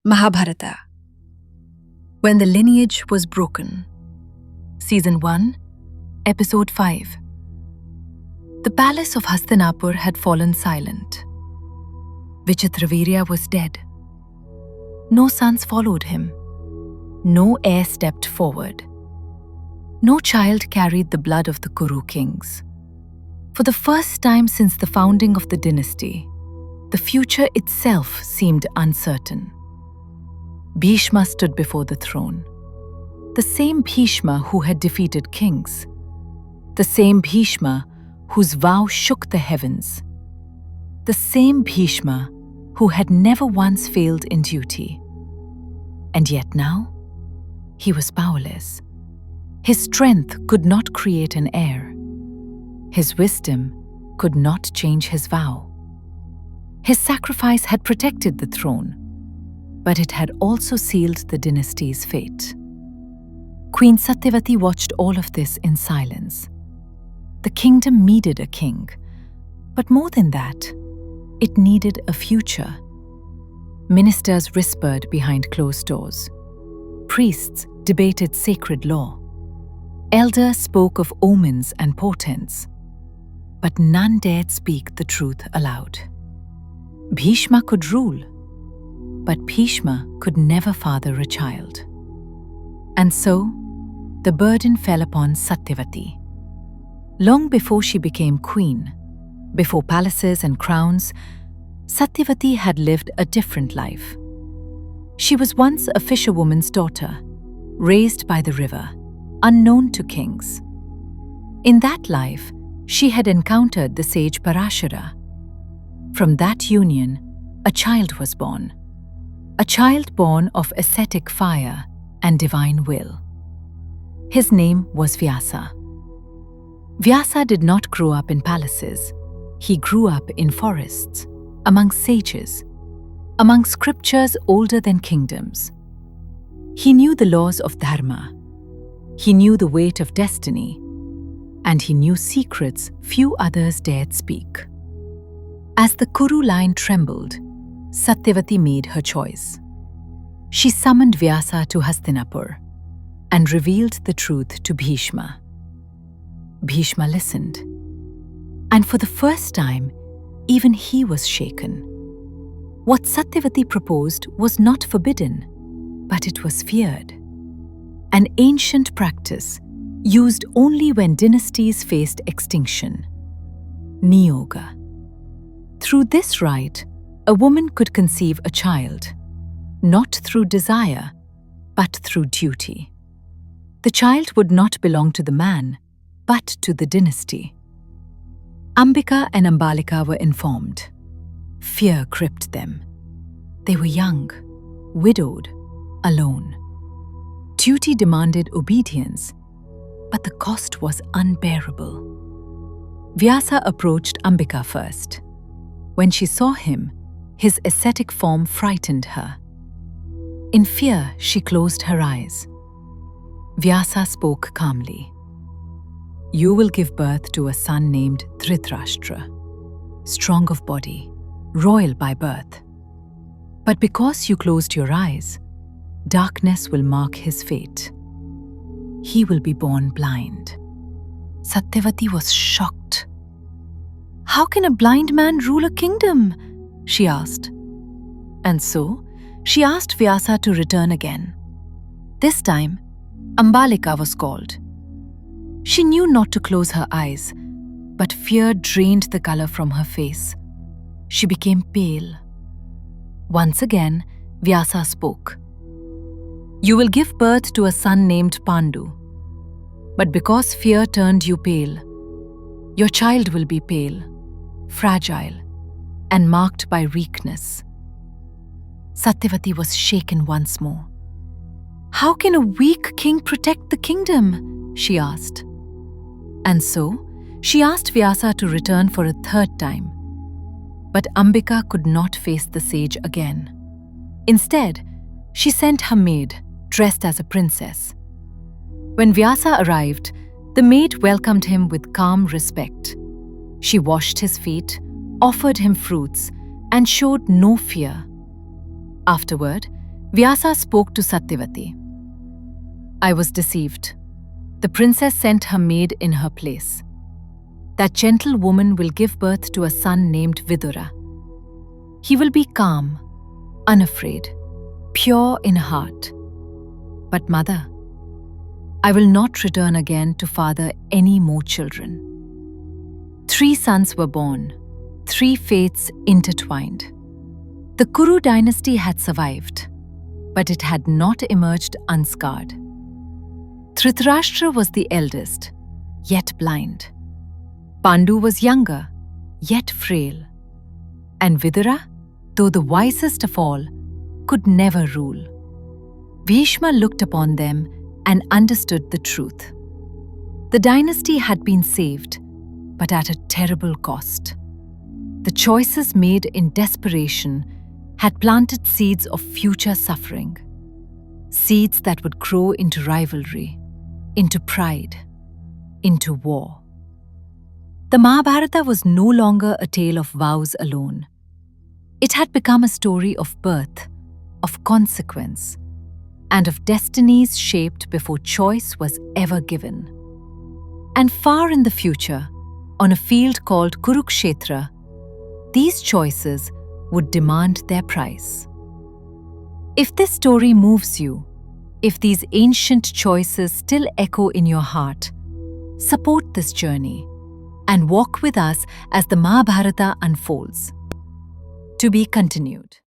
Mahabharata. When the lineage was broken. Season 1, Episode 5. The palace of Hastinapur had fallen silent. Vichitravirya was dead. No sons followed him. No heir stepped forward. No child carried the blood of the Kuru kings. For the first time since the founding of the dynasty, the future itself seemed uncertain. Bhishma stood before the throne. The same Bhishma who had defeated kings. The same Bhishma whose vow shook the heavens. The same Bhishma who had never once failed in duty. And yet now, he was powerless. His strength could not create an heir. His wisdom could not change his vow. His sacrifice had protected the throne, but it had also sealed the dynasty's fate. Queen Satyavati watched all of this in silence. The kingdom needed a king, but more than that, it needed a future. Ministers whispered behind closed doors. Priests debated sacred law. Elders spoke of omens and portents, but none dared speak the truth aloud. Bhishma could rule, but Bhishma could never father a child. And so, the burden fell upon Satyavati. Long before she became queen, before palaces and crowns, Satyavati had lived a different life. She was once a fisherwoman's daughter, raised by the river, unknown to kings. In that life, she had encountered the sage Parashara. From that union, a child was born. A child born of ascetic fire and divine will. His name was Vyasa. Vyasa did not grow up in palaces. He grew up in forests, among sages, among scriptures older than kingdoms. He knew the laws of dharma. He knew the weight of destiny, and he knew secrets few others dared speak. As the Kuru line trembled, Satyavati made her choice. She summoned Vyasa to Hastinapur and revealed the truth to Bhishma. Bhishma listened, and for the first time, even he was shaken. What Satyavati proposed was not forbidden, but it was feared. An ancient practice used only when dynasties faced extinction. Niyoga. Through this rite, a woman could conceive a child, not through desire, but through duty. The child would not belong to the man, but to the dynasty. Ambika and Ambalika were informed. Fear gripped them. They were young, widowed, alone. Duty demanded obedience, but the cost was unbearable. Vyasa approached Ambika first. When she saw him, his ascetic form frightened her. In fear, she closed her eyes. Vyasa spoke calmly. You will give birth to a son named Dhritarashtra, strong of body, royal by birth. But because you closed your eyes, darkness will mark his fate. He will be born blind. Satyavati was shocked. How can a blind man rule a kingdom? She asked. And so, she asked Vyasa to return again. This time, Ambalika was called. She knew not to close her eyes, but fear drained the color from her face. She became pale. Once again, Vyasa spoke. You will give birth to a son named Pandu. But because fear turned you pale, your child will be pale, fragile, and marked by weakness. Satyavati was shaken once more. How can a weak king protect the kingdom? She asked. And so, she asked Vyasa to return for a third time. But Ambika could not face the sage again. Instead, she sent her maid, dressed as a princess. When Vyasa arrived, the maid welcomed him with calm respect. She washed his feet, offered him fruits, and showed no fear. Afterward, Vyasa spoke to Satyavati. I was deceived. The princess sent her maid in her place. That gentle woman will give birth to a son named Vidura. He will be calm, unafraid, pure in heart. But mother, I will not return again to father any more children. 3 sons were born, 3 fates intertwined. The Kuru dynasty had survived, but it had not emerged unscarred. Dhritarashtra was the eldest, yet blind. Pandu was younger, yet frail. And Vidura, though the wisest of all, could never rule. Bhishma looked upon them and understood the truth. The dynasty had been saved, but at a terrible cost. The choices made in desperation had planted seeds of future suffering. Seeds that would grow into rivalry, into pride, into war. The Mahabharata was no longer a tale of vows alone. It had become a story of birth, of consequence, and of destinies shaped before choice was ever given. And far in the future, on a field called Kurukshetra, these choices would demand their price. If this story moves you, if these ancient choices still echo in your heart, support this journey and walk with us as the Mahabharata unfolds. To be continued.